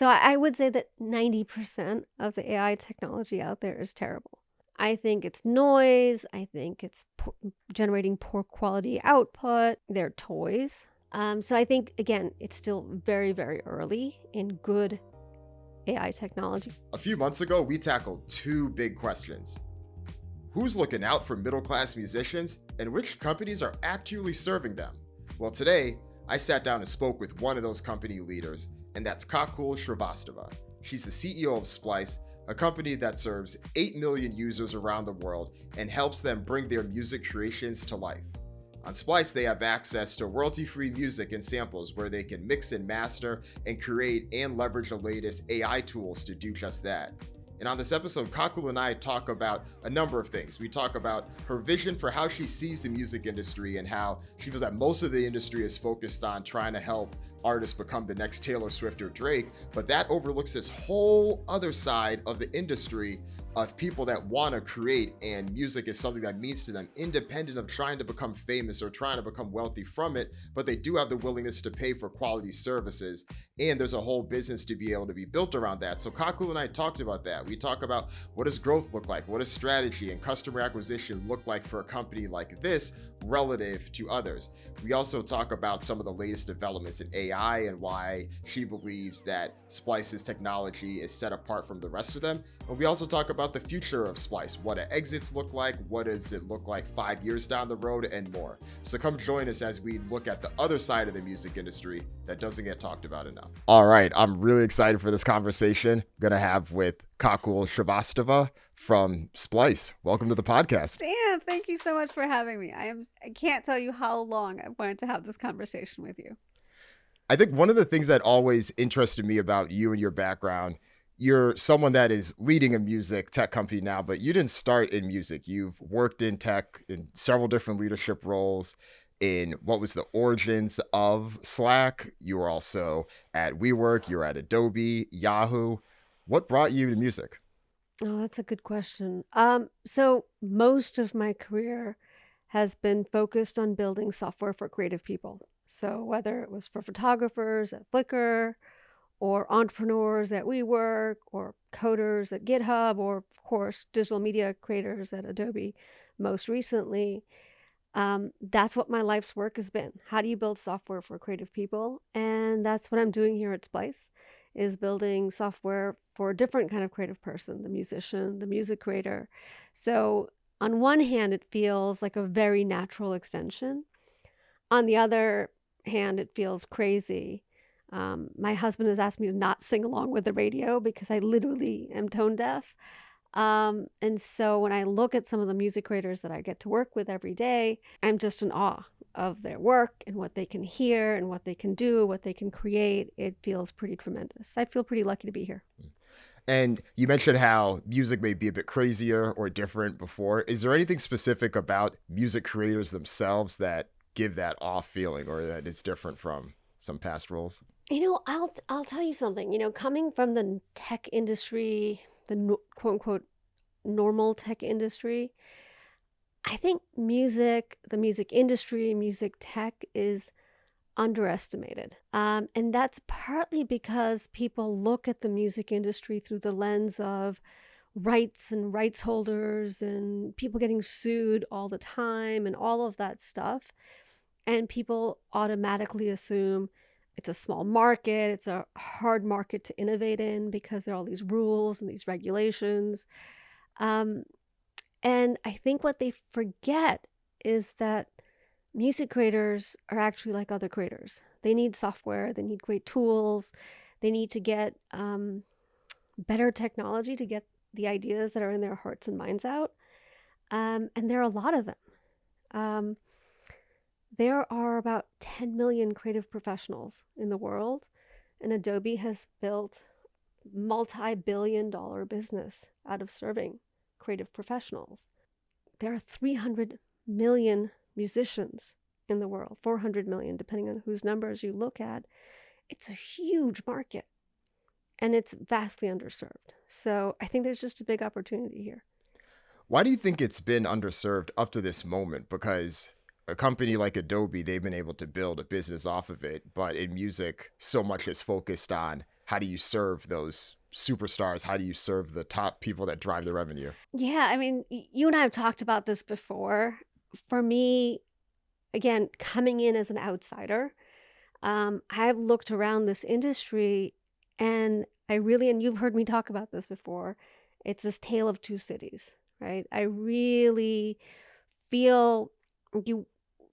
So I would say that 90% of the AI technology out there is terrible. I think it's noise. I think it's generating poor quality output. They're toys. So I think, again, it's still very, very early in good AI technology. A few months ago, we tackled two big questions. Who's looking out for middle-class musicians, and which companies are actually serving them? Well, today, I sat down and spoke with one of those company leaders, and that's Kakul Srivastava. She's the CEO of Splice, a company that serves 8 million users around the world and helps them bring their music creations to life. On Splice, they have access to royalty-free music and samples where they can mix and master and create and leverage the latest AI tools to do just that. And on this episode, Kakul and I talk about a number of things. We talk about her vision for how she sees the music industry and how she feels that most of the industry is focused on trying to help artists become the next Taylor Swift or Drake, but that overlooks this whole other side of the industry of people that want to create, and music is something that means to them, independent of trying to become famous or trying to become wealthy from it, but they do have the willingness to pay for quality services, and there's a whole business to be able to be built around that. So Kakul and I talked about that. We talk about what does growth look like, what does strategy and customer acquisition look like for a company like this relative to others. We also talk about some of the latest developments in AI and why she believes that Splice's technology is set apart from the rest of them. And we also talk about the future of Splice, what do exits look like, what does it look like 5 years down the road, and more. So come join us as we look at the other side of the music industry that doesn't get talked about enough. All right, I'm really excited for this conversation I'm going to have with Kakul Srivastava from Splice. Welcome to the podcast. Dan, thank you so much for having me. I can't tell you how long I've wanted to have this conversation with you. I think one of the things that always interested me about you and your background, you're someone that is leading a music tech company now, but you didn't start in music. You've worked in tech in several different leadership roles in what was the origins of Slack. You were also at WeWork, you were at Adobe, Yahoo. What brought you to music? Oh, that's a good question. So most of my career has been focused on building software for creative people. So whether it was for photographers at Flickr, or entrepreneurs at WeWork, or coders at GitHub, or of course, digital media creators at Adobe most recently, that's what my life's work has been. How do you build software for creative people? And that's what I'm doing here at Splice, is building software for a different kind of creative person, the musician, the music creator. So on one hand, it feels like a very natural extension. On the other hand, it feels crazy. My husband has asked me to not sing along with the radio because I literally am tone deaf. And so when I look at some of the music creators that I get to work with every day, I'm just in awe of their work and what they can hear and what they can do, what they can create. It feels pretty tremendous. I feel pretty lucky to be here. And you mentioned how music may be a bit crazier or different before. Is there anything specific about music creators themselves that give that off feeling, or that it's different from some past roles? I'll tell you something. Coming from the tech industry, the quote unquote normal tech industry, I think the music industry, music tech is underestimated. And that's partly because people look at the music industry through the lens of rights and rights holders and people getting sued all the time and all of that stuff. And people automatically assume it's a small market, it's a hard market to innovate in because there are all these rules and these regulations. And I think what they forget is that music creators are actually like other creators. They need software, they need great tools, they need to get better technology to get the ideas that are in their hearts and minds out. And there are a lot of them. There are about 10 million creative professionals in the world, and Adobe has built multi-billion-dollar business out of serving creative professionals. There are 300 million musicians in the world, 400 million, depending on whose numbers you look at. It's a huge market, and it's vastly underserved. So I think there's just a big opportunity here. Why do you think it's been underserved up to this moment? Because a company like Adobe, they've been able to build a business off of it, but in music, so much is focused on how do you serve those superstars? How do you serve the top people that drive the revenue? Yeah, I mean, you and I have talked about this before. For me, again, coming in as an outsider, I've looked around this industry and and you've heard me talk about this before, it's this tale of two cities, right? I really feel you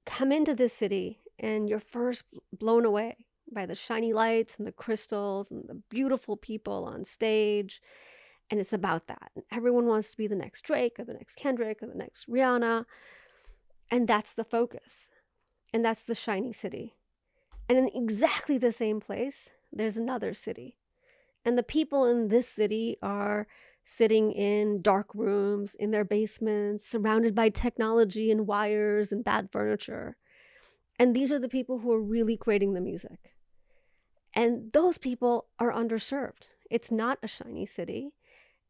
come into this city and you're first blown away by the shiny lights and the crystals and the beautiful people on stage. And it's about that. And everyone wants to be the next Drake or the next Kendrick or the next Rihanna. And that's the focus. And that's the shiny city. And in exactly the same place, there's another city. And the people in this city are sitting in dark rooms, in their basements, surrounded by technology and wires and bad furniture. And these are the people who are really creating the music. And those people are underserved. It's not a shiny city.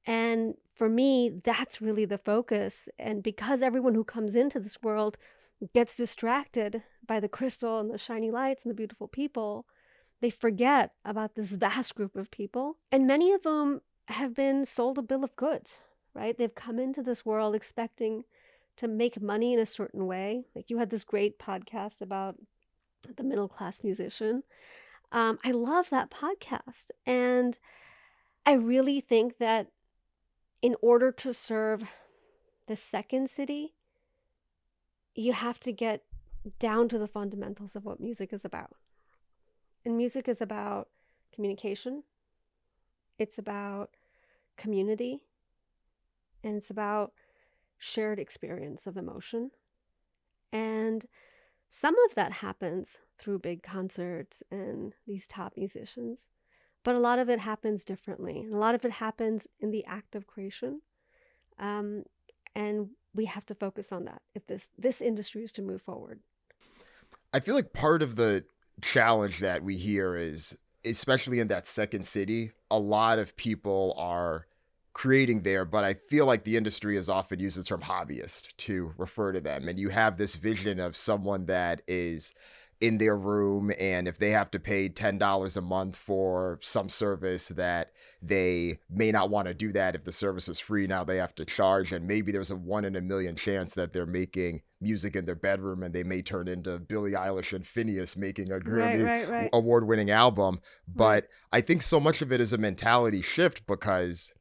And for me, that's really the focus. And because everyone who comes into this world gets distracted by the crystal and the shiny lights and the beautiful people, they forget about this vast group of people. And many of whom have been sold a bill of goods, right? They've come into this world expecting to make money in a certain way. Like you had this great podcast about the middle class musician. I love that podcast. And I really think that in order to serve the second city, you have to get down to the fundamentals of what music is about. And music is about communication. It's about community. And it's about shared experience of emotion. And some of that happens through big concerts and these top musicians. But a lot of it happens differently. And a lot of it happens in the act of creation. And we have to focus on that if this industry is to move forward. I feel like part of the challenge that we hear is, especially in that second city, a lot of people are creating there, but I feel like the industry has often used the term hobbyist to refer to them. And you have this vision of someone that is in their room, and if they have to pay $10 a month for some service, that they may not want to do that if the service is free. Now they have to charge, and maybe there's a 1 in a million chance that they're making music in their bedroom and they may turn into Billie Eilish and Phineas making a Grammy award-winning album. But I think so much of it is a mentality shift, because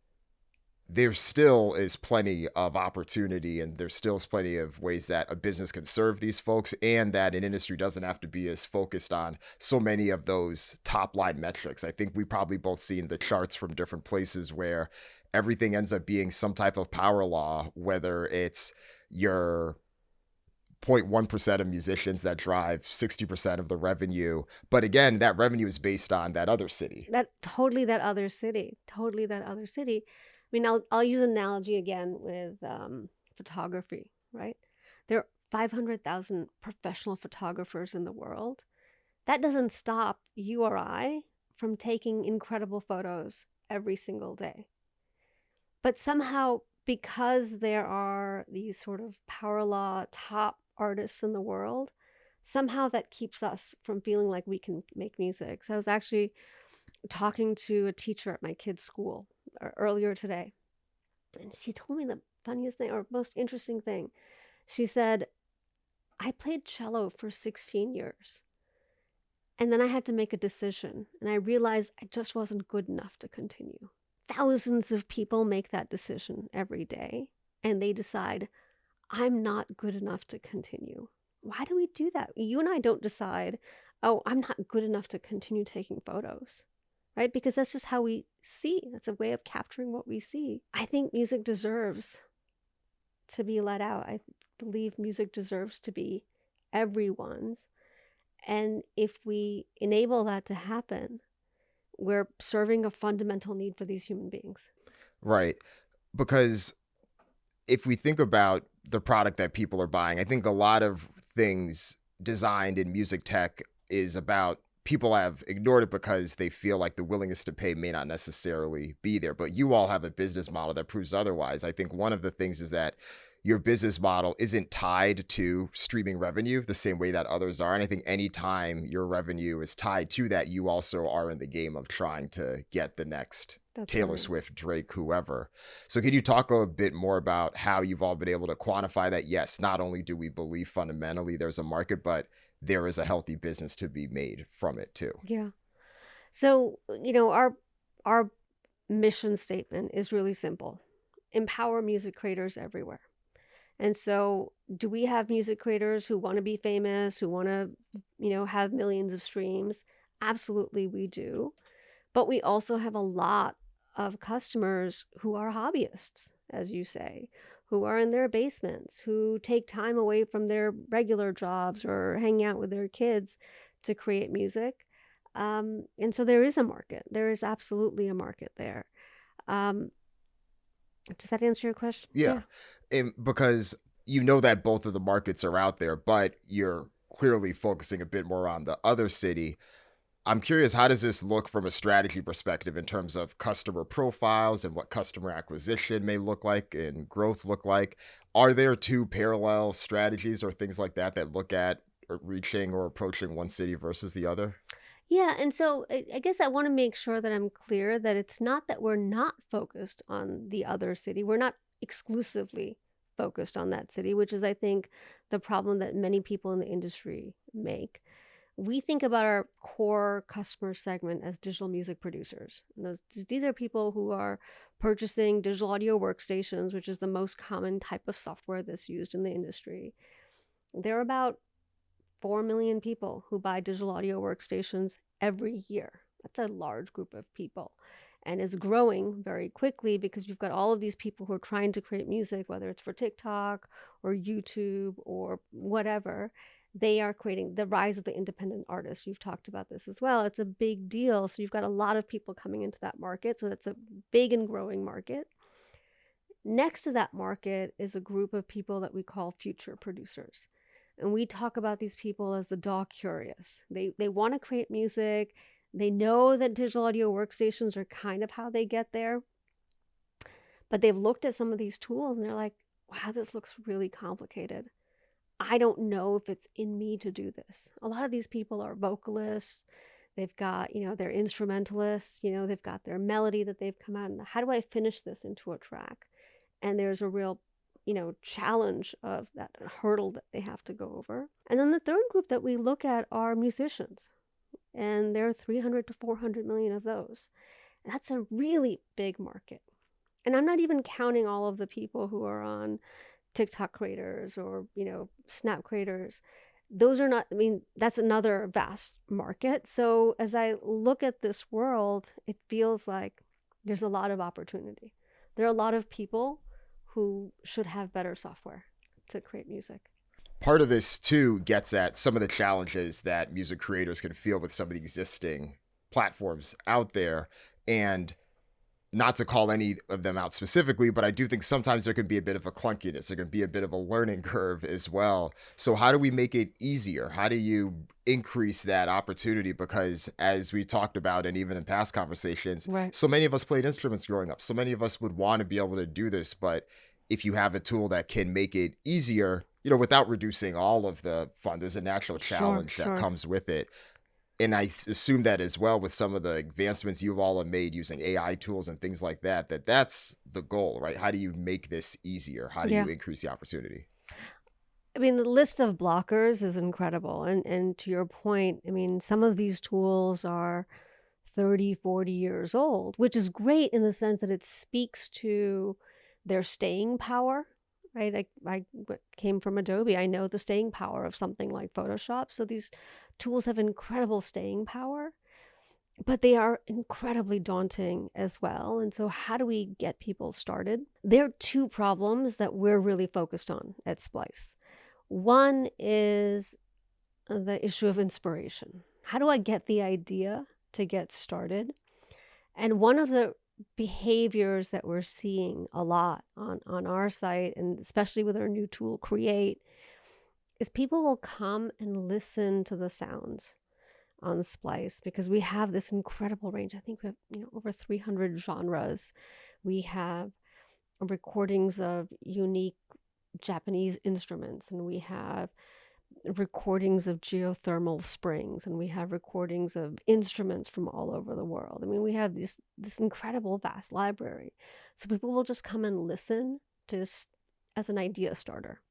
there still is plenty of opportunity, and there still is plenty of ways that a business can serve these folks, and that an industry doesn't have to be as focused on so many of those top line metrics. I think we probably both seen the charts from different places where everything ends up being some type of power law, whether it's your 0.1% of musicians that drive 60% of the revenue. But again, that revenue is based on that other city. Totally that other city. I mean, I'll use an analogy again with photography, right? There are 500,000 professional photographers in the world. That doesn't stop you or I from taking incredible photos every single day. But somehow, because there are these sort of power law top artists in the world, somehow that keeps us from feeling like we can make music. So I was actually talking to a teacher at my kid's school earlier today, and she told me the funniest thing or most interesting thing. She said, I played cello for 16 years, and then I had to make a decision, and I realized I just wasn't good enough to continue. Thousands of people make that decision every day, and they decide, I'm not good enough to continue. Why do we do that? You and I don't decide, oh, I'm not good enough to continue taking photos. Right? Because that's just how we see. That's a way of capturing what we see. I think music deserves to be let out. I believe music deserves to be everyone's. And if we enable that to happen, we're serving a fundamental need for these human beings. Right. Because if we think about the product that people are buying, I think a lot of things designed in music tech is about people have ignored it because they feel like the willingness to pay may not necessarily be there. But you all have a business model that proves otherwise. I think one of the things is that your business model isn't tied to streaming revenue the same way that others are. And I think anytime your revenue is tied to that, you also are in the game of trying to get the next That's Taylor right. Swift, Drake, whoever. So can you talk a bit more about how you've all been able to quantify that? Yes, not only do we believe fundamentally there's a market, but there is a healthy business to be made from it too. Yeah. So, our mission statement is really simple. Empower music creators everywhere. And so, do we have music creators who want to be famous, who want to, have millions of streams? Absolutely, we do. But we also have a lot of customers who are hobbyists, as you say, who are in their basements, who take time away from their regular jobs or hang out with their kids to create music. And so there is a market. There is absolutely a market there. Um, does that answer your question? Yeah. Yeah. And because you know that both of the markets are out there, but you're clearly focusing a bit more on the other city. I'm curious, how does this look from a strategy perspective in terms of customer profiles and what customer acquisition may look like and growth look like? Are there two parallel strategies or things like that that look at reaching or approaching one city versus the other? Yeah, and so I guess I want to make sure that I'm clear that it's not that we're not focused on the other city. We're not exclusively focused on that city, which is, I think, the problem that many people in the industry make. We think about our core customer segment as digital music producers. And these are people who are purchasing digital audio workstations, which is the most common type of software that's used in the industry. There are about 4 million people who buy digital audio workstations every year. That's a large group of people. And it's growing very quickly because you've got all of these people who are trying to create music, whether it's for TikTok or YouTube or whatever. They are creating the rise of the independent artist. You've talked about this as well. It's a big deal. So you've got a lot of people coming into that market. So that's a big and growing market. Next to that market is a group of people that we call future producers. And we talk about these people as the DAW curious. They want to create music. They know that digital audio workstations are kind of how they get there. But they've looked at some of these tools and they're like, wow, this looks really complicated. I don't know if it's in me to do this. A lot of these people are vocalists. They've got, they're instrumentalists, they've got their melody that they've come out. And how do I finish this into a track? And there's a real challenge of that hurdle that they have to go over. And then the third group that we look at are musicians. And there are 300 to 400 million of those. That's a really big market. And I'm not even counting all of the people who are on TikTok creators or, Snap creators. Those are not, that's another vast market. So as I look at this world, it feels like there's a lot of opportunity. There are a lot of people who should have better software to create music. Part of this too gets at some of the challenges that music creators can feel with some of the existing platforms out there. And not to call any of them out specifically, but I do think sometimes there can be a bit of a clunkiness. There can be a bit of a learning curve as well. So how do we make it easier? How do you increase that opportunity? Because as we talked about, and even in past conversations, Right. so many of us played instruments growing up. So many of us would want to be able to do this, but if you have a tool that can make it easier, without reducing all of the fun, there's a natural challenge that comes with it. And I assume that as well with some of the advancements you all have made using AI tools and things like that, that's the goal, right? How do you make this easier? How do you increase the opportunity? The list of blockers is incredible. And to your point, some of these tools are 30, 40 years old, which is great in the sense that it speaks to their staying power, right? I came from Adobe. I know the staying power of something like Photoshop. So these tools have incredible staying power, but they are incredibly daunting as well. And so how do we get people started? There are two problems that we're really focused on at Splice. One is the issue of inspiration. How do I get the idea to get started? And one of the behaviors that we're seeing a lot on our site, and especially with our new tool, Create, is people will come and listen to the sounds on Splice because we have this incredible range. I think we have over 300 genres. We have recordings of unique Japanese instruments, and we have recordings of geothermal springs, and we have recordings of instruments from all over the world. I mean, we have this incredible vast library. So people will just come and listen just as an idea starter.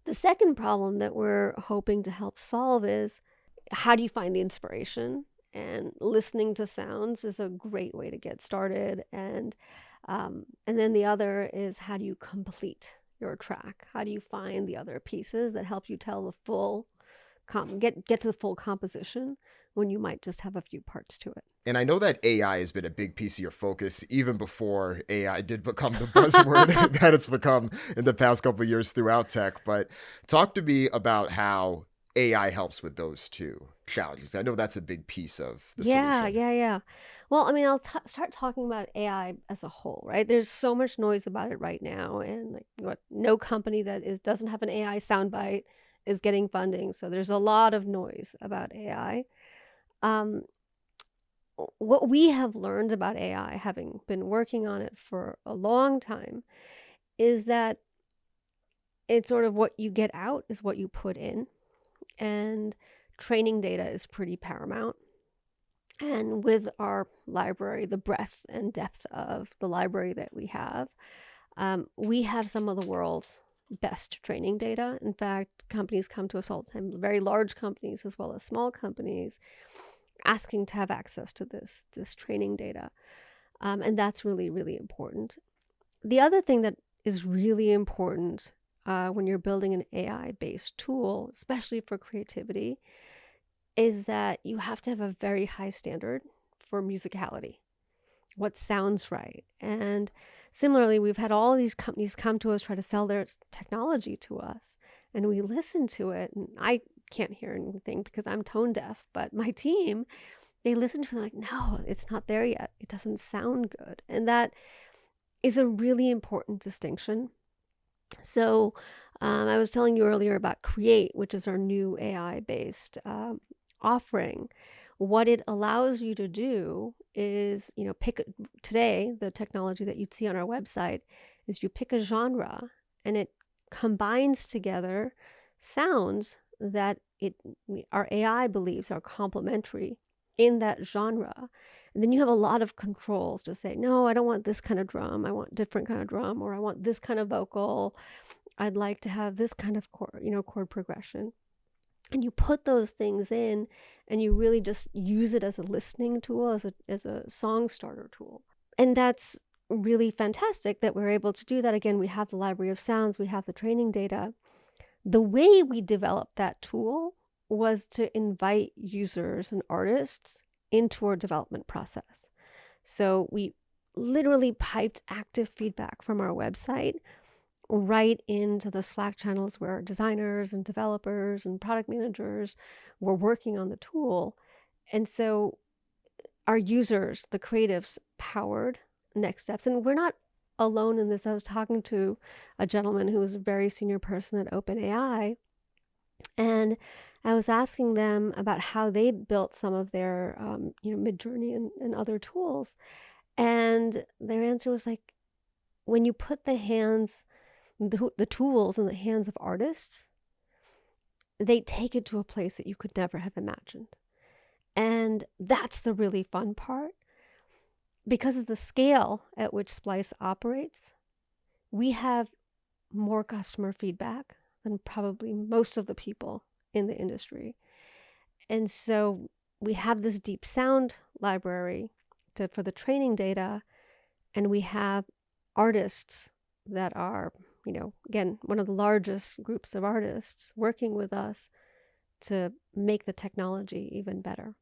The second problem that we're hoping to help solve is, how do you find the inspiration? And listening to sounds is a great way to get started. And then the other is, how do you complete your track? How do you find the other pieces that help you tell the full get to the full composition when you might just have a few parts to it? And I know that AI has been a big piece of your focus even before AI did become the buzzword that it's become in the past couple of years throughout tech. But talk to me about how AI helps with those two challenges. I know that's a big piece of the Yeah, solution. yeah, yeah. Well, I mean, I'll start talking about AI as a whole, right? There's so much noise about it right now, and like what no company that doesn't have an AI soundbite is getting funding. So there's a lot of noise about AI. Um, what we have learned about AI, having been working on it for a long time, is that it's sort of what you get out is what you put in, and training data is pretty paramount. And with our library, the breadth and depth of the library that we have some of the world's best training data. In fact, companies come to us all the time, very large companies as well as small companies, asking to have access to this training data. And that's really, really important. The other thing that is really important when you're building an AI-based tool, especially for creativity, is that you have to have a very high standard for musicality, what sounds right. And similarly, we've had all these companies come to us, try to sell their technology to us, and we listen to it. And I can't hear anything because I'm tone deaf, but my team, they listen to it like, no, it's not there yet. It doesn't sound good. And that is a really important distinction. So I was telling you earlier about Create, which is our new AI-based offering. What it allows you to do is, today, the technology that you'd see on our website is you pick a genre and it combines together sounds that our AI believes are complementary in that genre. And then you have a lot of controls to say, no, I don't want this kind of drum. I want different kind of drum, or I want this kind of vocal. I'd like to have this kind of chord progression. And you put those things in, and you really just use it as a listening tool, as a song starter tool. And that's really fantastic that we're able to do that. Again, we have the library of sounds, we have the training data. The way we developed that tool was to invite users and artists into our development process. So we literally piped active feedback from our website right into the Slack channels where designers and developers and product managers were working on the tool. And so our users, the creatives, powered next steps. And we're not alone in this. I was talking to a gentleman who was a very senior person at OpenAI, and I was asking them about how they built some of their, Midjourney and other tools. And their answer was like, when you put the tools in the hands of artists, they take it to a place that you could never have imagined. And that's the really fun part. Because of the scale at which Splice operates, we have more customer feedback than probably most of the people in the industry. And so we have this deep sound library for the training data, and we have artists that are, again, one of the largest groups of artists working with us to make the technology even better.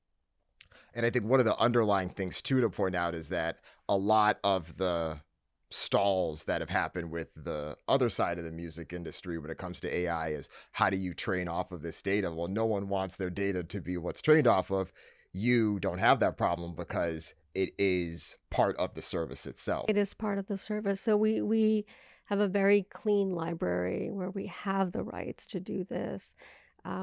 And I think one of the underlying things too to point out is that a lot of the stalls that have happened with the other side of the music industry when it comes to AI is, how do you train off of this data? Well, no one wants their data to be what's trained off of. You don't have that problem because it is part of the service itself. It is part of the service. So we have a very clean library where we have the rights to do this.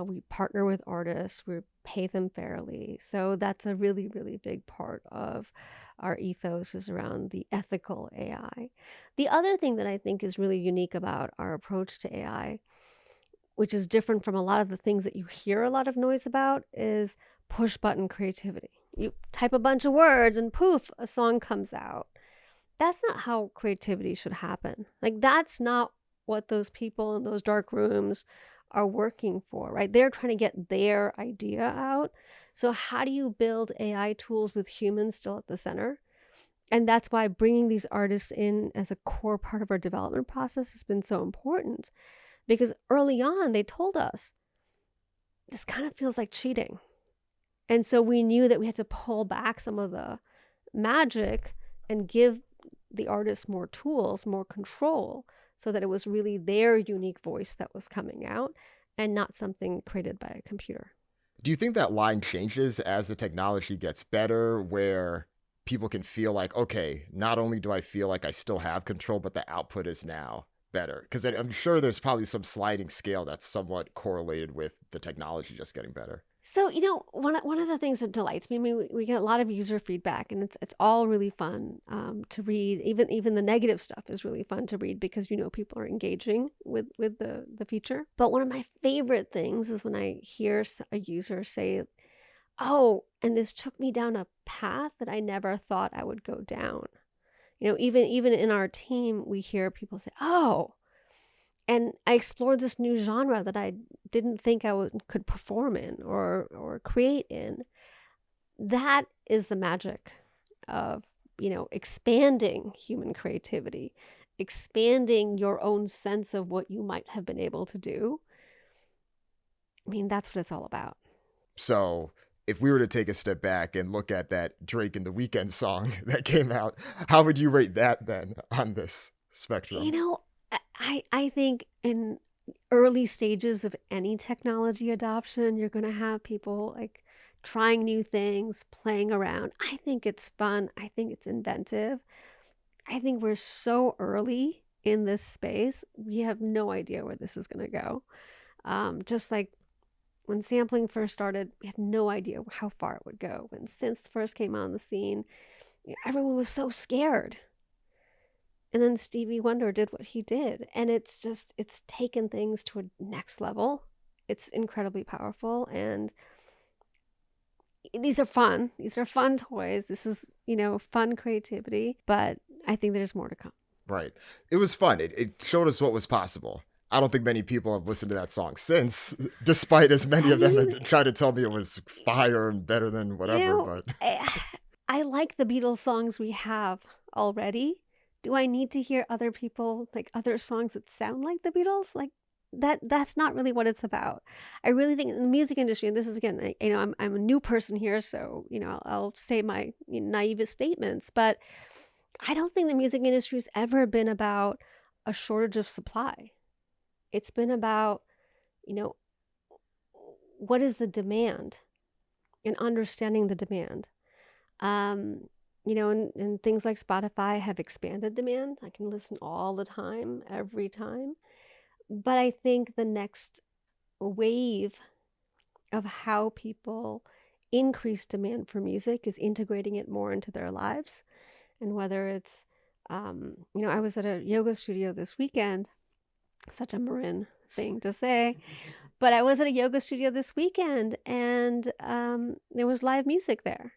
We partner with artists, we pay them fairly. So that's a really, really big part of our ethos is around the ethical AI. The other thing that I think is really unique about our approach to AI, which is different from a lot of the things that you hear a lot of noise about, is push button creativity. You type a bunch of words and poof, a song comes out. That's not how creativity should happen. Like, that's not what those people in those dark rooms are working for, right? They're trying to get their idea out. So how do you build AI tools with humans still at the center? And that's why bringing these artists in as a core part of our development process has been so important, because early on they told us this kind of feels like cheating. And so we knew that we had to pull back some of the magic and give the artists more tools, more control, so that it was really their unique voice that was coming out and not something created by a computer. Do you think that line changes as the technology gets better, where people can feel like, okay, not only do I feel like I still have control, but the output is now better? Because I'm sure there's probably some sliding scale that's somewhat correlated with the technology just getting better. So, one of the things that delights me, I mean, we get a lot of user feedback, and it's all really fun to read. Even the negative stuff is really fun to read, because people are engaging with the feature. But one of my favorite things is when I hear a user say, "Oh, and this took me down a path that I never thought I would go down." Even in our team, we hear people say, "Oh, and I explored this new genre that I didn't think could perform in or create in." That is the magic of, expanding human creativity, expanding your own sense of what you might have been able to do. I mean, that's what it's all about. So if we were to take a step back and look at that Drake and the Weeknd song that came out, how would you rate that then on this You spectrum? know, I think in early stages of any technology adoption, you're going to have people like trying new things, playing around. I think it's fun. I think it's inventive. I think we're so early in this space. We have no idea where this is going to go. Just like when sampling first started, we had no idea how far it would go. When synths first came on the scene, everyone was so scared. And then Stevie Wonder did what he did. And it's taken things to a next level. It's incredibly powerful. And these are fun. These are fun toys. This is, fun creativity. But I think there's more to come. Right. It was fun. It showed us what was possible. I don't think many people have listened to that song since, despite as many I of them mean, had tried to tell me it was fire and better than you whatever. know, But I like the Beatles songs we have already. Do I need to hear other people, like other songs that sound like the Beatles? Like that's not really what it's about. I really think in the music industry, and this is again, I'm a new person here, so I'll say my naive statements, but I don't think the music industry has ever been about a shortage of supply. It's been about, you know, what is the demand and understanding the demand. And things like Spotify have expanded demand. I can listen all the time, every time. But I think the next wave of how people increase demand for music is integrating it more into their lives. And whether it's, I was at a yoga studio this weekend, such a Marin thing to say, but I was at a yoga studio this weekend, and there was live music there.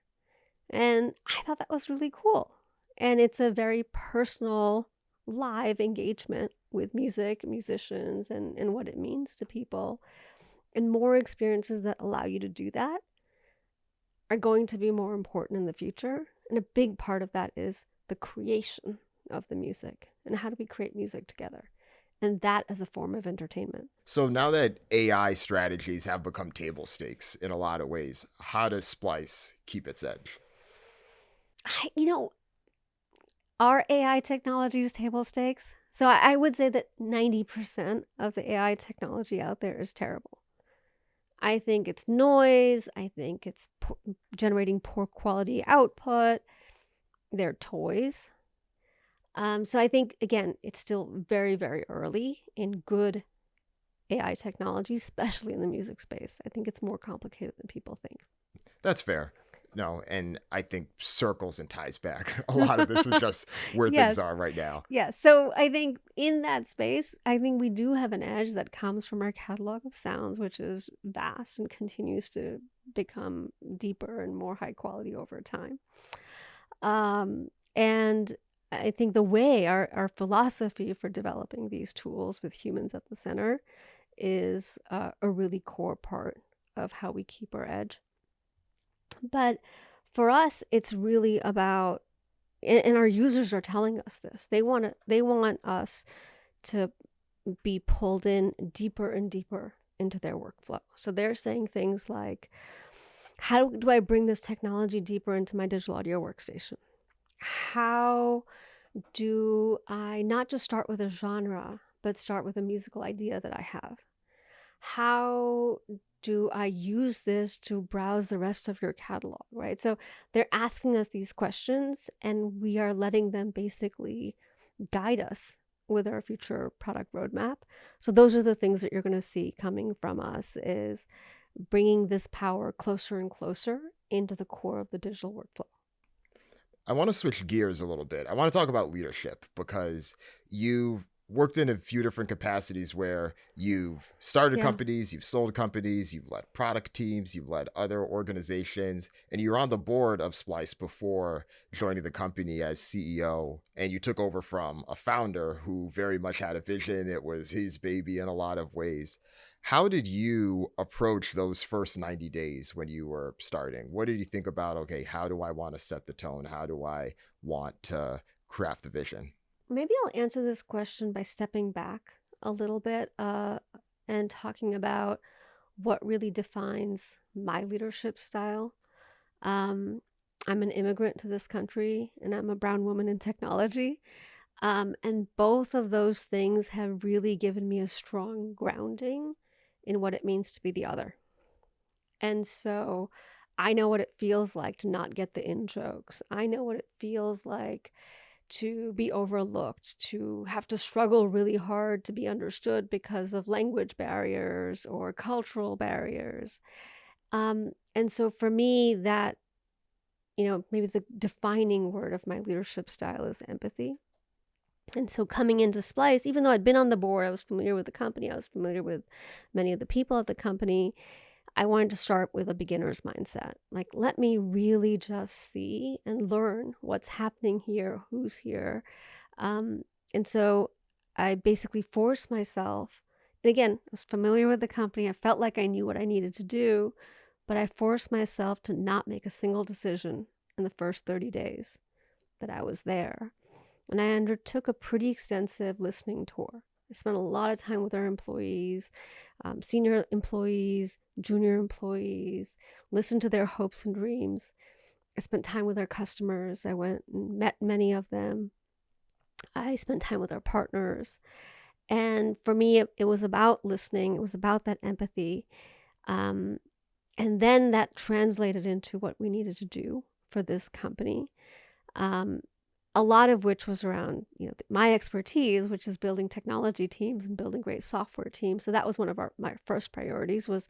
And I thought that was really cool. And it's a very personal live engagement with music, musicians, and what it means to people. And more experiences that allow you to do that are going to be more important in the future. And a big part of that is the creation of the music. And how do we create music together? And that as a form of entertainment. so now that AI strategies have become table stakes in a lot of ways, how does Splice keep its edge? You know, are AI technologies table stakes? So I would say that 90% of the AI technology out there is terrible. I think it's noise. I think it's generating poor quality output. They're toys. So I think, again, it's still very, very early in good AI technology, especially in the music space. I think it's more complicated than people think. That's fair. No, and I think circles and ties back a lot of this with just where things Yes. are right now. Yeah. So I think in that space, I think we do have an edge that comes from our catalog of sounds, which is vast and continues to become deeper and more high quality over time. And I think the way our philosophy for developing these tools with humans at the center is a really core part of how we keep our edge. But for us, it's really about, and our users are telling us this. They want us to be pulled in deeper and deeper into their workflow. So they're saying things like, how do I bring this technology deeper into my digital audio workstation? How do I not just start with a genre, but start with a musical idea that I have? How do I use this to browse the rest of your catalog, right? So they're asking us these questions, and we are letting them basically guide us with our future product roadmap. So those are the things that you're going to see coming from us, is bringing this power closer and closer into the core of the digital workflow. I want to switch gears a little bit. I want to talk about leadership because you've worked in a few different capacities where you've started Yeah. companies, you've sold companies, you've led product teams, you've led other organizations, and you're on the board of Splice before joining the company as CEO. And you took over from a founder who very much had a vision. It was his baby in a lot of ways. How did you approach those first 90 days when you were starting? What did you think about, okay, how do I want to set the tone? How do I want to craft the vision? Maybe I'll answer this question by stepping back a little bit and talking about what really defines my leadership style. Um, I'm an immigrant to this country, and I'm a brown woman in technology. And both of those things have really given me a strong grounding in what it means to be the other. And so I know what it feels like to not get the in jokes. I know what it feels like to be overlooked, to have to struggle really hard to be understood because of language barriers or cultural barriers. And so for me, that, maybe the defining word of my leadership style is empathy. And so coming into Splice, even though I'd been on the board, I was familiar with the company, I was familiar with many of the people at the company, I wanted to start with a beginner's mindset. Like, let me really just see and learn what's happening here, who's here. And so I basically forced myself, and again, I was familiar with the company. I felt like I knew what I needed to do, but I forced myself to not make a single decision in the first 30 days that I was there. And I undertook a pretty extensive listening tour. I spent a lot of time with our employees, senior employees, junior employees, listened to their hopes and dreams. I spent time with our customers. I went and met many of them. I spent time with our partners. And for me, it was about listening. It was about that empathy. And then that translated into what we needed to do for this company. A lot of which was around, my expertise, which is building technology teams and building great software teams. So that was one of my first priorities, was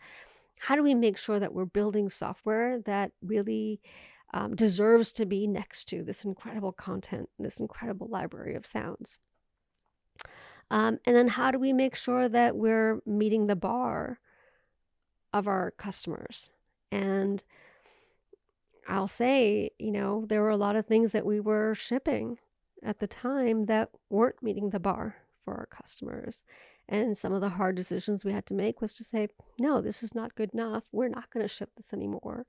how do we make sure that we're building software that really deserves to be next to this incredible content, this incredible library of sounds. And then how do we make sure that we're meeting the bar of our customers? And I'll say, there were a lot of things that we were shipping at the time that weren't meeting the bar for our customers. And some of the hard decisions we had to make was to say, no, this is not good enough. We're not going to ship this anymore.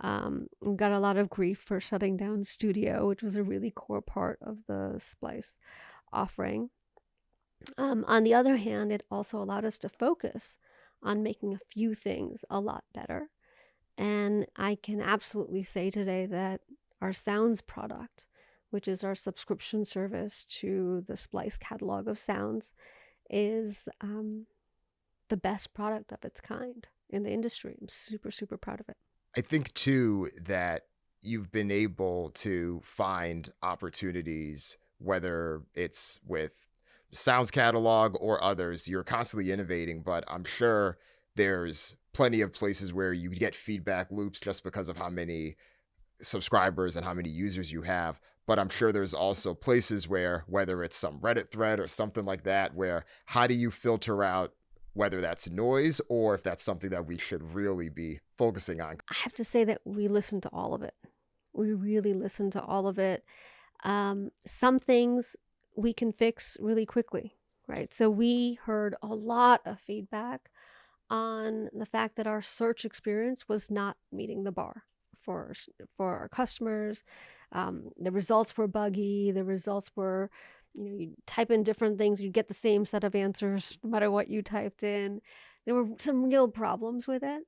We got a lot of grief for shutting down Studio, which was a really core part of the Splice offering. On the other hand, it also allowed us to focus on making a few things a lot better. And I can absolutely say today that our Sounds product, which is our subscription service to the Splice catalog of sounds, is the best product of its kind in the industry. I'm super, super proud of it. I think too that you've been able to find opportunities, whether it's with Sounds catalog or others. You're constantly innovating, but I'm sure there's plenty of places where you get feedback loops just because of how many subscribers and how many users you have. But I'm sure there's also places where, whether it's some Reddit thread or something like that, where how do you filter out whether that's noise or if that's something that we should really be focusing on? I have to say that we listen to all of it. We really listen to all of it. Some things we can fix really quickly, right? So we heard a lot of feedback on the fact that our search experience was not meeting the bar for for our customers. The results were buggy. The results were, you type in different things, you get the same set of answers no matter what you typed in. There were some real problems with it,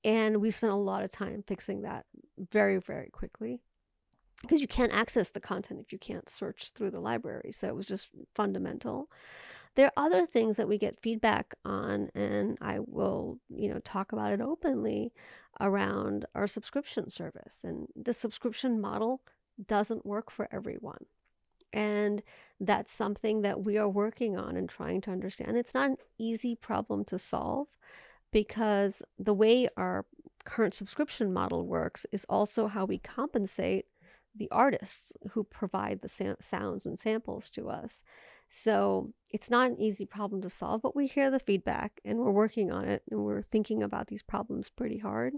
and we spent a lot of time fixing that very, very quickly, because you can't access the content if you can't search through the library. So it was just fundamental. There are other things that we get feedback on, and I will, talk about it openly, around our subscription service. And the subscription model doesn't work for everyone. And that's something that we are working on and trying to understand. It's not an easy problem to solve, because the way our current subscription model works is also how we compensate the artists who provide the sounds and samples to us. So it's not an easy problem to solve, but we hear the feedback and we're working on it, and we're thinking about these problems pretty hard.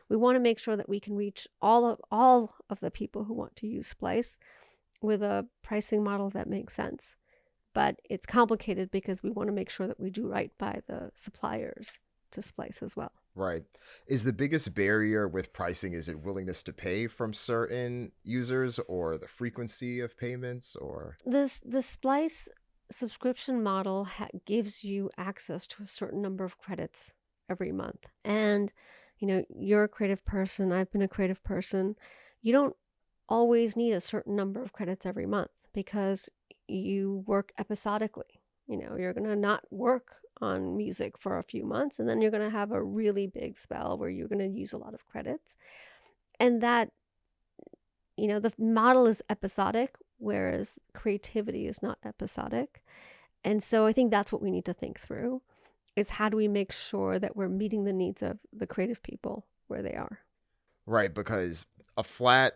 We want to make sure that we can reach all of the people who want to use Splice with a pricing model that makes sense. But it's complicated because we want to make sure that we do right by the suppliers to Splice as well. Right. Is the biggest barrier with pricing, is it willingness to pay from certain users or the frequency of payments or? The Splice subscription model gives you access to a certain number of credits every month. And, you're a creative person. I've been a creative person. You don't always need a certain number of credits every month, because you work episodically. You're going to not work on music for a few months, and then you're going to have a really big spell where you're going to use a lot of credits. And that, the model is episodic, whereas creativity is not episodic. And so I think that's what we need to think through, is how do we make sure that we're meeting the needs of the creative people where they are. Right, because a flat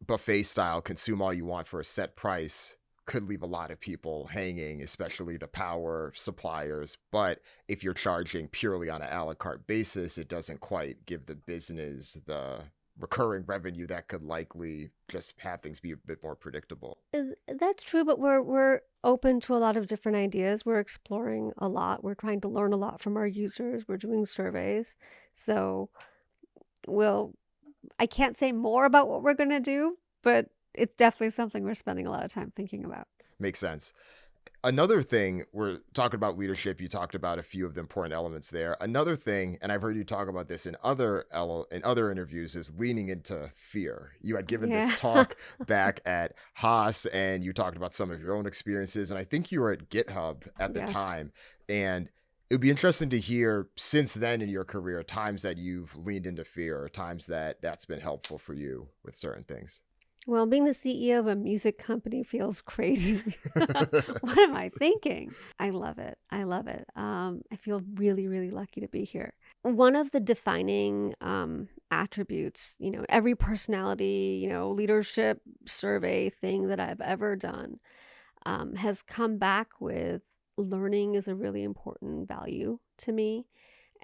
buffet style, consume all you want for a set price, could leave a lot of people hanging, especially the power suppliers. But if you're charging purely on an a la carte basis, it doesn't quite give the business the recurring revenue that could likely just have things be a bit more predictable. That's true, but we're open to a lot of different ideas. We're exploring a lot. We're trying to learn a lot from our users. We're doing surveys. So I can't say more about what we're going to do, but it's definitely something we're spending a lot of time thinking about. Makes sense. Another thing, we're talking about leadership. You talked about a few of the important elements there. Another thing, and I've heard you talk about this in other interviews, is leaning into fear. You had given this talk back at Haas, and you talked about some of your own experiences. And I think you were at GitHub at the time. And it would be interesting to hear, since then in your career, times that you've leaned into fear, or times that that's been helpful for you with certain things. Well, being the CEO of a music company feels crazy. What am I thinking? I love it. I love it. I feel really, really lucky to be here. One of the defining attributes, every personality, leadership survey thing that I've ever done has come back with learning is a really important value to me.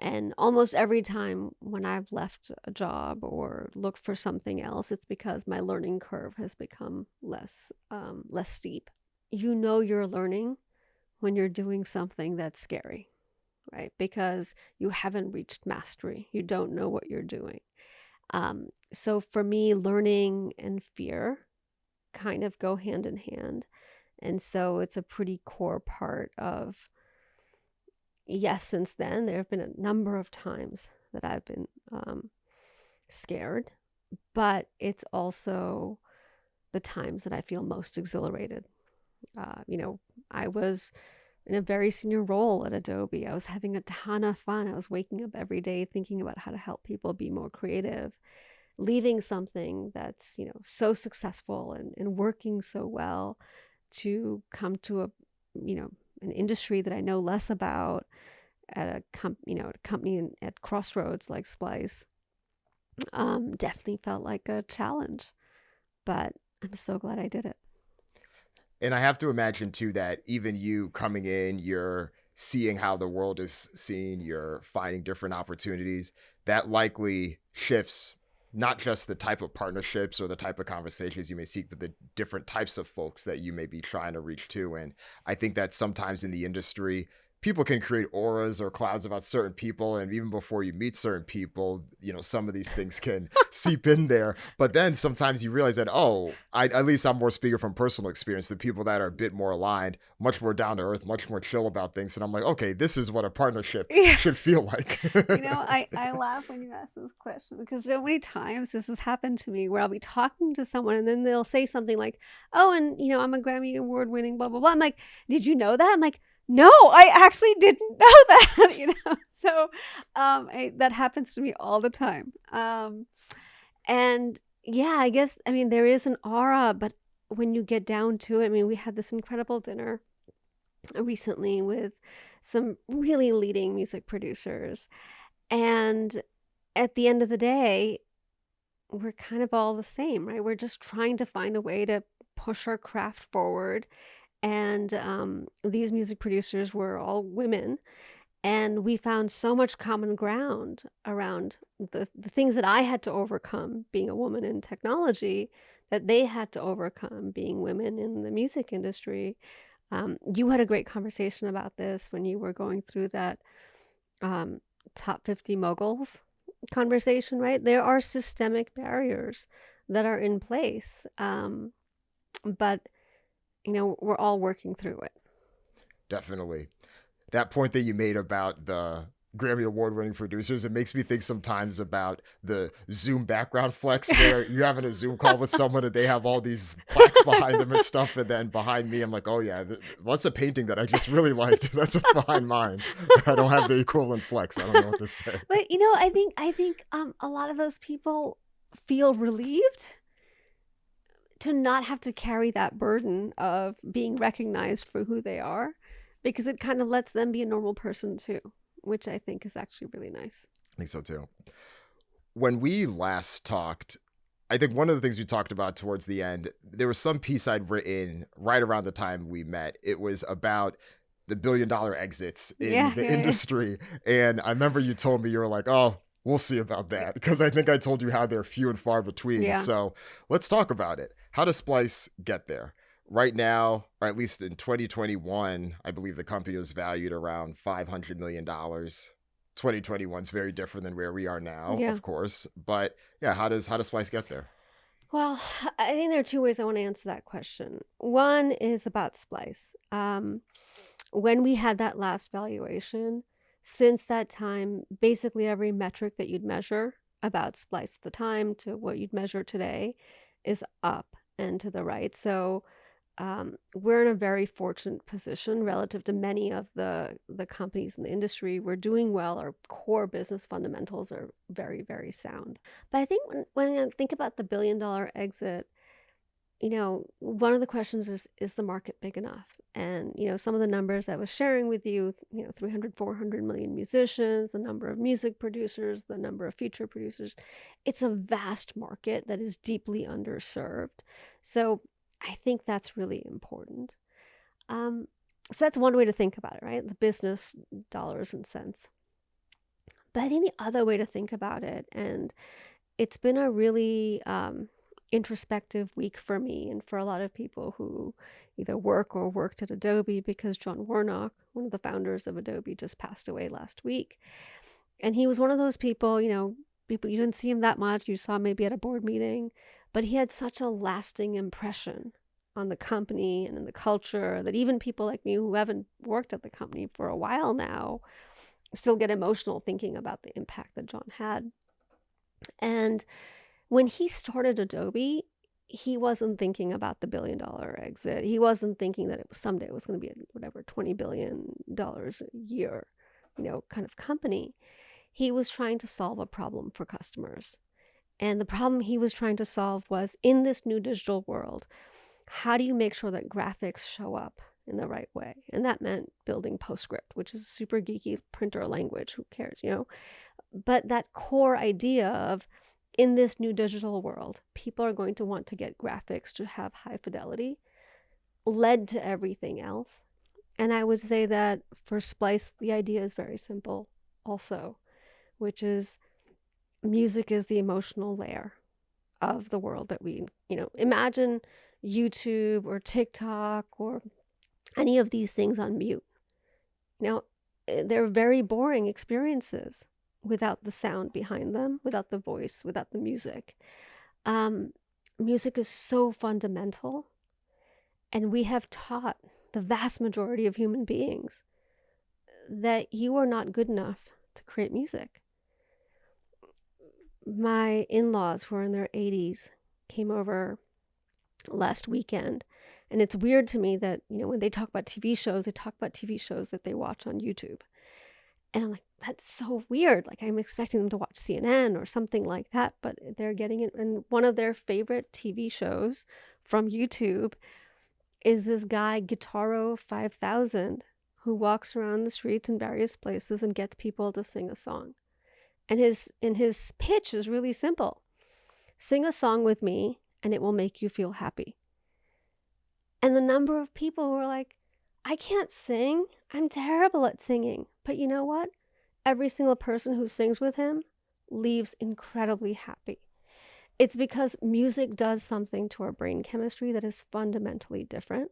And almost every time when I've left a job or looked for something else, it's because my learning curve has become less steep. You're learning when you're doing something that's scary, right? Because you haven't reached mastery. You don't know what you're doing. So for me, learning and fear kind of go hand in hand. And so it's a pretty core part of, yes, since then, there have been a number of times that I've been scared, but it's also the times that I feel most exhilarated. I was in a very senior role at Adobe. I was having a ton of fun. I was waking up every day thinking about how to help people be more creative, leaving something that's, so successful and working so well, to come to an industry that I know less about, at a company at crossroads like Splice. Definitely felt like a challenge, but I'm so glad I did it. And I have to imagine too that even you coming in, you're seeing how the world is seen, you're finding different opportunities. That likely shifts not just the type of partnerships or the type of conversations you may seek, but the different types of folks that you may be trying to reach to. And I think that sometimes in the industry, people can create auras or clouds about certain people, and even before you meet certain people, some of these things can seep in there. But then sometimes you realize that, at least I'm more speaking from personal experience, the people that are a bit more aligned, much more down to earth, much more chill about things, and I'm like, okay, this is what a partnership Yeah. should feel like. I laugh when you ask this question because so many times this has happened to me where I'll be talking to someone and then they'll say something like, oh, and I'm a Grammy award winning blah blah blah. I'm like, did you know that? I'm like, no, I actually didn't know that. So that happens to me all the time. And yeah, I guess, I mean, there is an aura, but when you get down to it, I mean, we had this incredible dinner recently with some really leading music producers. And at the end of the day, we're kind of all the same, right? We're just trying to find a way to push our craft forward. And these music producers were all women. And we found so much common ground around the things that I had to overcome being a woman in technology that they had to overcome being women in the music industry. You had a great conversation about this when you were going through that um, top 50 moguls conversation, right? There are systemic barriers that are in place, but we're all working through it. Definitely. That point that you made about the Grammy award winning producers, it makes me think sometimes about the Zoom background flex where you're having a Zoom call with someone and they have all these plaques behind them and stuff. And then behind me, I'm like, oh, yeah, what's a painting that I just really liked? That's what's behind mine. I don't have the equivalent flex. I don't know what to say. But I think a lot of those people feel relieved to not have to carry that burden of being recognized for who they are, because it kind of lets them be a normal person too, which I think is actually really nice. I think so too. When we last talked, I think one of the things we talked about towards the end, there was some piece I'd written right around the time we met. It was about the $1 billion exits in Yeah, the yeah, industry. And I remember you told me, you were like, oh, we'll see about that. Because I think I told you how they're few and far between. yeah. So let's talk about it. How does Splice get there? Right now, or at least in 2021, I believe the company was valued around $500 million. 2021 is very different than where we are now, Yeah. of course. But yeah, how does Splice get there? Well, I think there are two ways I want to answer that question. One is about Splice. When we had that last valuation, since that time, basically every metric that you'd measure about Splice at the time to what you'd measure today is up and to the right. So we're in a very fortunate position relative to many of the companies in the industry. We're doing well. Our core business fundamentals are very, very sound. But I think when I think about the $1 billion exit, one of the questions is the market big enough? And, some of the numbers I was sharing with you, 300, 400 million musicians, the number of music producers, the number of feature producers, it's a vast market that is deeply underserved. So I think that's really important. So that's one way to think about it, right? The business dollars and cents. But I think the other way to think about it, and it's been a really introspective week for me and for a lot of people who either work or worked at Adobe, because John Warnock, one of the founders of Adobe, just passed away last week. And he was one of those people, people, you didn't see him that much. You saw him maybe at a board meeting, but he had such a lasting impression on the company and in the culture that even people like me who haven't worked at the company for a while now still get emotional thinking about the impact that John had. And when he started Adobe, he wasn't thinking about the $1 billion exit. He wasn't thinking that someday it was going to be whatever $20 billion a year, kind of company. He was trying to solve a problem for customers. And the problem he was trying to solve was, in this new digital world, how do you make sure that graphics show up in the right way? And that meant building PostScript, which is a super geeky printer language. Who cares, But that core idea of, in this new digital world, people are going to want to get graphics to have high fidelity, led to everything else. And I would say that for Splice, the idea is very simple also, which is music is the emotional layer of the world that we, imagine YouTube or TikTok or any of these things on mute. They're very boring experiences without the sound behind them, without the voice, without the music. Music is so fundamental, and we have taught the vast majority of human beings that you are not good enough to create music. My in-laws, who are in their 80s, came over last weekend, and it's weird to me that, when they talk about TV shows, they talk about TV shows that they watch on YouTube. And I'm like, that's so weird. Like, I'm expecting them to watch CNN or something like that, but they're getting it. And one of their favorite TV shows from YouTube is this guy, Guitaro 5000, who walks around the streets in various places and gets people to sing a song. And his pitch is really simple. Sing a song with me and it will make you feel happy. And the number of people who are like, I can't sing. I'm terrible at singing. But you know what? Every single person who sings with him leaves incredibly happy. It's because music does something to our brain chemistry that is fundamentally different.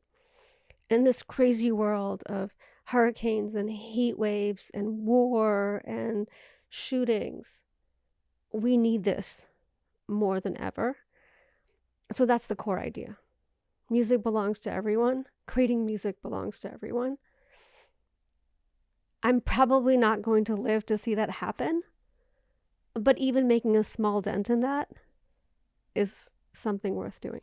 In this crazy world of hurricanes and heat waves and war and shootings, we need this more than ever. So that's the core idea. Music belongs to everyone. Creating music belongs to everyone. I'm probably not going to live to see that happen, but even making a small dent in that is something worth doing.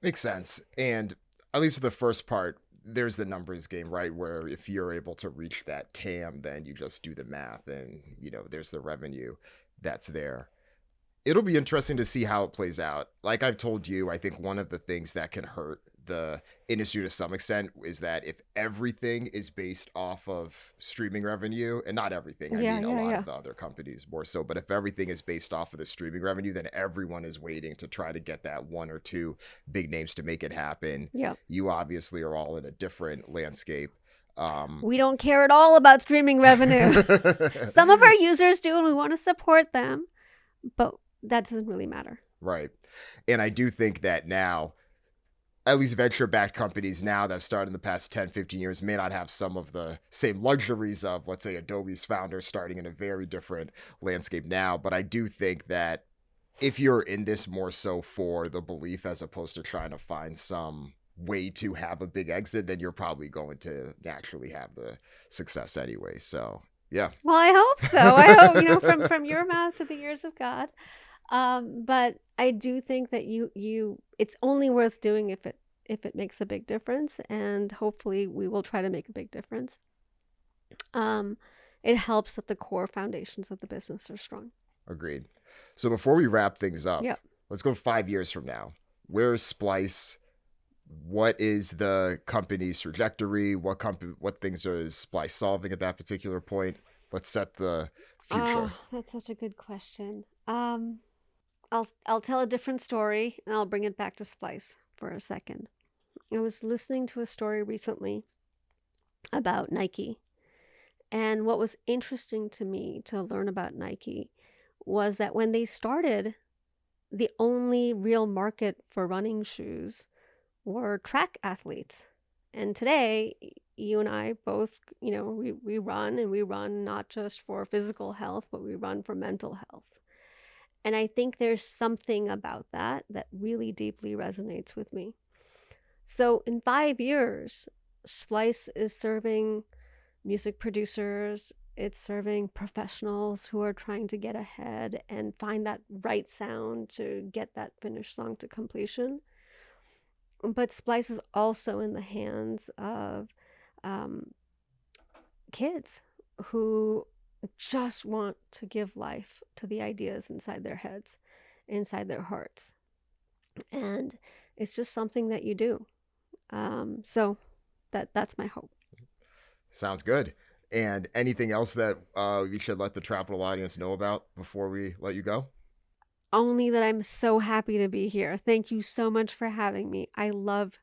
Makes sense. And at least for the first part, there's the numbers game, right? Where if you're able to reach that TAM, then you just do the math and, there's the revenue that's there. It'll be interesting to see how it plays out. Like I've told you, I think one of the things that can hurt the industry to some extent is that if everything is based off of streaming revenue, and not everything, I mean a lot of the other companies more so, but if everything is based off of the streaming revenue, then everyone is waiting to try to get that one or two big names to make it happen. Yeah. You obviously are all in a different landscape. We don't care at all about streaming revenue. Some of our users do, and we want to support them, but that doesn't really matter. Right. And I do think that now, at least venture-backed companies now that have started in the past 10, 15 years may not have some of the same luxuries of, let's say, Adobe's founder starting in a very different landscape now. But I do think that if you're in this more so for the belief as opposed to trying to find some way to have a big exit, then you're probably going to naturally have the success anyway. So, yeah. Well, I hope so. I hope, from your mouth to the ears of God. But I do think that it's only worth doing if it makes a big difference, and hopefully we will try to make a big difference. It helps that the core foundations of the business are strong. Agreed. So before we wrap things up, Yep. Let's go 5 years from now. Where is Splice? What is the company's trajectory? What things is Splice solving at that particular point? Let's set the future. Oh, that's such a good question. I'll tell a different story, and I'll bring it back to Splice for a second. I was listening to a story recently about Nike, and what was interesting to me to learn about Nike was that when they started, the only real market for running shoes were track athletes. And today, you and I both, we run, and we run not just for physical health, but we run for mental health. And I think there's something about that really deeply resonates with me. So in 5 years, Splice is serving music producers. It's serving professionals who are trying to get ahead and find that right sound to get that finished song to completion. But Splice is also in the hands of kids who just want to give life to the ideas inside their heads, inside their hearts. And it's just something that you do. So that's my hope. Sounds good. And anything else that you should let the Trapital audience know about before we let you go? only that I'm so happy to be here. Thank you so much for having me. I love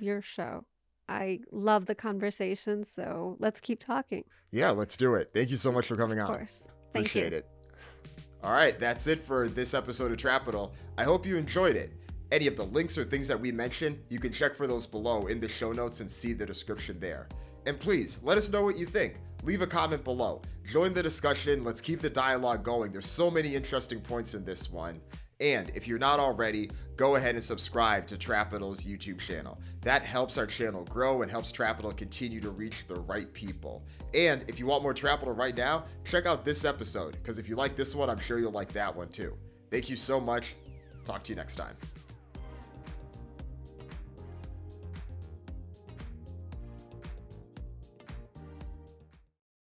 your show. I love the conversation, so let's keep talking. Yeah, let's do it. Thank you so much for coming Of on. course. Thank Appreciate you. it. All right, that's it for this episode of Trapital. I hope you enjoyed it. Any of the links or things that we mentioned, you can check for those below in the show notes and see the description there. And please, let us know what you think. Leave a comment below. Join the discussion. Let's keep the dialogue going. There's so many interesting points in this one. And if you're not already, go ahead and subscribe to Trapital's YouTube channel. That helps our channel grow and helps Trapital continue to reach the right people. And if you want more Trapital right now, check out this episode, because if you like this one, I'm sure you'll like that one too. Thank you so much. Talk to you next time.